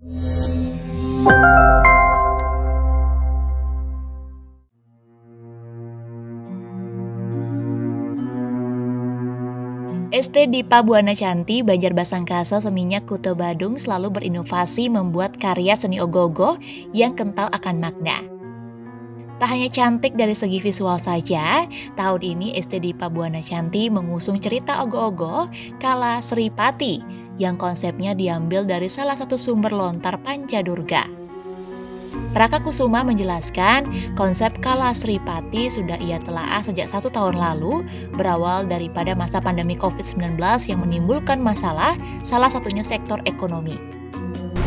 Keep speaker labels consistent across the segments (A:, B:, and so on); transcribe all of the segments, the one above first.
A: ST Dipa Buana Canti, Banjarbasangkasa, Seminyak, Kuto Badung selalu berinovasi membuat karya seni ogoh-ogoh yang kental akan makna. Tak hanya cantik dari segi visual saja, tahun ini ST Dipa Buana Canti mengusung cerita ogoh-ogoh Kala Sri Pati yang konsepnya diambil dari salah satu sumber lontar Pancadurga. Raka Kusuma menjelaskan konsep Kala Sri Pati sudah ia telaah sejak 1 tahun lalu, berawal daripada masa pandemi COVID-19 yang menimbulkan masalah, salah satunya sektor ekonomi.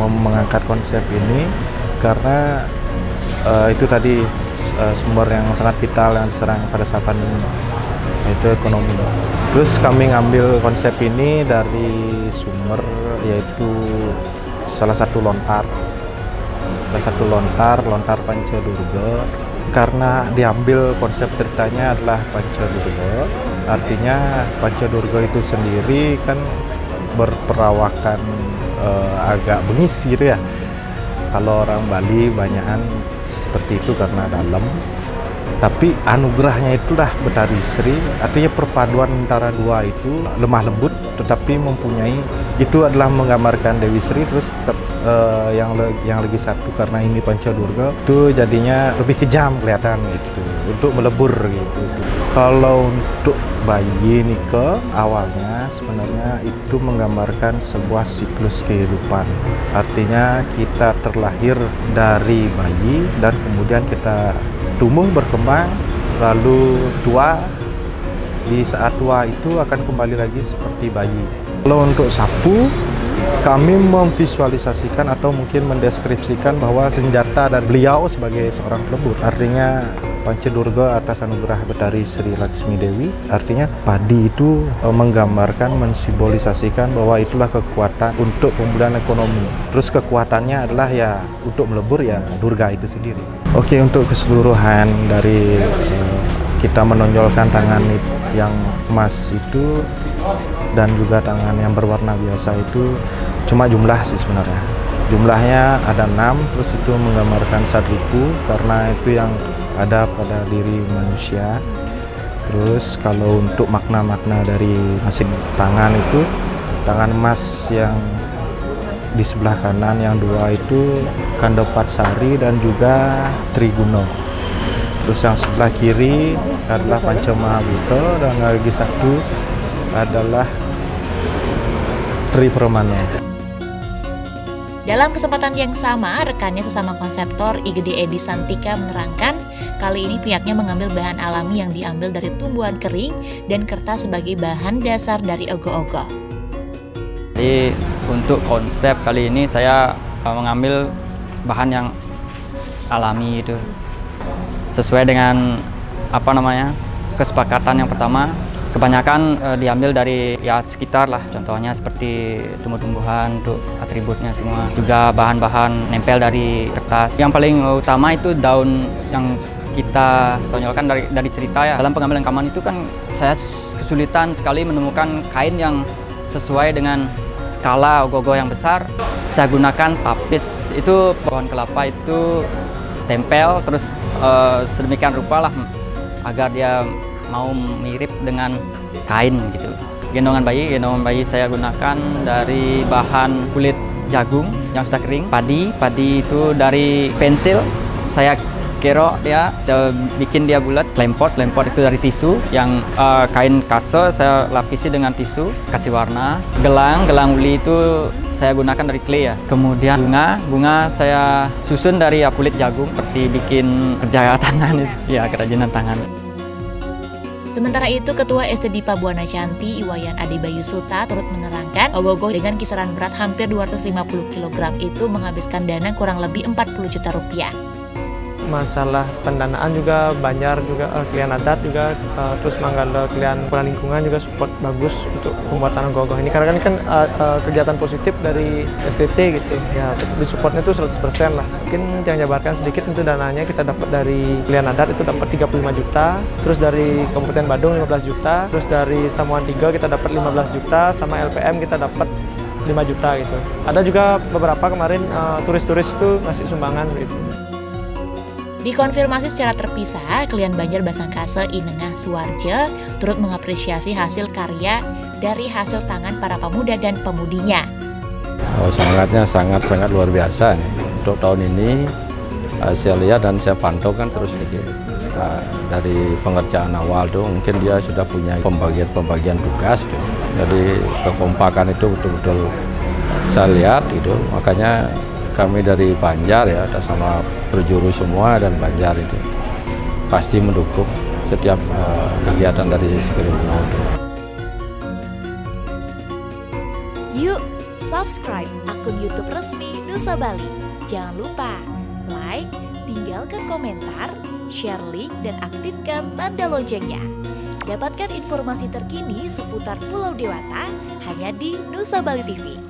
B: Mengangkat konsep ini karena itu tadi sumber yang sangat vital yang diserang pada saat pandemi, yaitu ekonomi. Terus kami ngambil konsep ini dari sumber, yaitu salah satu lontar Pancadurga. Karena diambil konsep ceritanya adalah Pancadurga, artinya Pancadurga itu sendiri kan berperawakan agak bengis gitu ya. Kalau orang Bali banyakan seperti itu karena dalam, tapi anugerahnya itulah Betari Sri, artinya perpaduan antara dua itu lemah lembut tetapi mempunyai, itu adalah menggambarkan Dewi Sri. Terus yang lagi satu karena ini Pancadurga itu jadinya lebih kejam kelihatan gitu, untuk melebur gitu sih. Kalau untuk bayi Nike awalnya sebenarnya itu menggambarkan sebuah siklus kehidupan, artinya kita terlahir dari bayi dan kemudian kita tumbuh berkembang lalu tua. Di saat tua itu akan kembali lagi seperti bayi. Kalau untuk sapu, kami memvisualisasikan atau mungkin mendeskripsikan bahwa senjata dan beliau sebagai seorang pelebur, artinya Pancadurga atas anugerah Betari Sri Laksmi Dewi, artinya padi itu menggambarkan, mensimbolisasikan bahwa itulah kekuatan untuk pemulihan ekonomi. Terus kekuatannya adalah ya untuk melebur ya Durga itu sendiri. Oke, untuk keseluruhan dari kita menonjolkan tangan yang emas itu dan juga tangan yang berwarna biasa itu cuma jumlah sih sebenarnya. Jumlahnya ada 6, terus itu menggambarkan sadriku karena itu yang ada pada diri manusia. Terus kalau untuk makna-makna dari masing tangan itu, tangan emas yang di sebelah kanan yang 2 itu Kandapatsari dan juga Triguno. Terus yang sebelah kiri adalah Pancamahabhuta dan lagi satu adalah Tri Pramana.
A: Dalam kesempatan yang sama, rekannya sesama konseptor Igede Edi Santika menerangkan kali ini pihaknya mengambil bahan alami yang diambil dari tumbuhan kering dan kertas sebagai bahan dasar dari ogoh-ogoh.
C: Jadi untuk konsep kali ini saya mengambil bahan yang alami itu sesuai dengan kesepakatan yang pertama. Kebanyakan diambil dari ya sekitar lah, contohnya seperti tumbuh-tumbuhan untuk atributnya semua. Juga bahan-bahan nempel dari kertas. Yang paling utama itu daun yang kita tonjolkan dari cerita ya. Dalam pengambilan rekaman itu kan saya kesulitan sekali menemukan kain yang sesuai dengan skala ogoh-ogoh yang besar. Saya gunakan papis, itu pohon kelapa itu tempel terus sedemikian rupa lah agar dia mau mirip dengan kain gitu. Gendongan bayi saya gunakan dari bahan kulit jagung yang sudah kering. Padi itu dari pensil, saya kerok dia, saya bikin dia bulat. Lempot itu dari tisu. Yang kain kase saya lapisi dengan tisu, kasih warna. Gelang uli itu saya gunakan dari clay ya. Kemudian bunga saya susun dari kulit jagung, seperti bikin kerja tangan ya, kerajinan tangan.
A: Sementara itu, Ketua ST Dipa Buana Canti, Iwayan Adibayu Suta, turut menerangkan ogoh-ogoh dengan kisaran berat hampir 250 kg itu menghabiskan dana kurang lebih 40 juta rupiah.
D: Masalah pendanaan juga banyak, juga klien adat juga, terus Manggala klien Kepala Lingkungan juga support bagus untuk pembuatan ogoh-ogoh ini, karena kan kegiatan positif dari STT gitu ya, di supportnya itu 100% lah. Mungkin yang jabarkan sedikit untuk dananya kita dapat dari klien adat itu dapat 35 juta, terus dari Kabupaten Badung 15 juta, terus dari Samuan 3 kita dapat 15 juta, sama LPM kita dapat 5 juta gitu. Ada juga beberapa kemarin turis-turis itu ngasih sumbangan gitu.
A: Dikonfirmasi secara terpisah, klien Banjar Basangkase Inengah Suwarja turut mengapresiasi hasil karya dari hasil tangan para pemuda dan pemudinya.
E: Oh, semangatnya sangat luar biasa nih. Untuk tahun ini saya lihat dan saya pantau kan terus dari pengerjaan awal tuh mungkin dia sudah punya pembagian tugas tuh. Jadi kekompakan itu betul-betul saya lihat gitu. Makanya kami dari Banjar ya, atas sama berjuru semua dan Banjar itu pasti mendukung setiap kegiatan dari Spirit Ronaldo.
A: Yuk, subscribe akun YouTube resmi Nusa Bali. Jangan lupa like, tinggalkan komentar, share link, dan aktifkan tanda loncengnya. Dapatkan informasi terkini seputar Pulau Dewata hanya di Nusa Bali TV.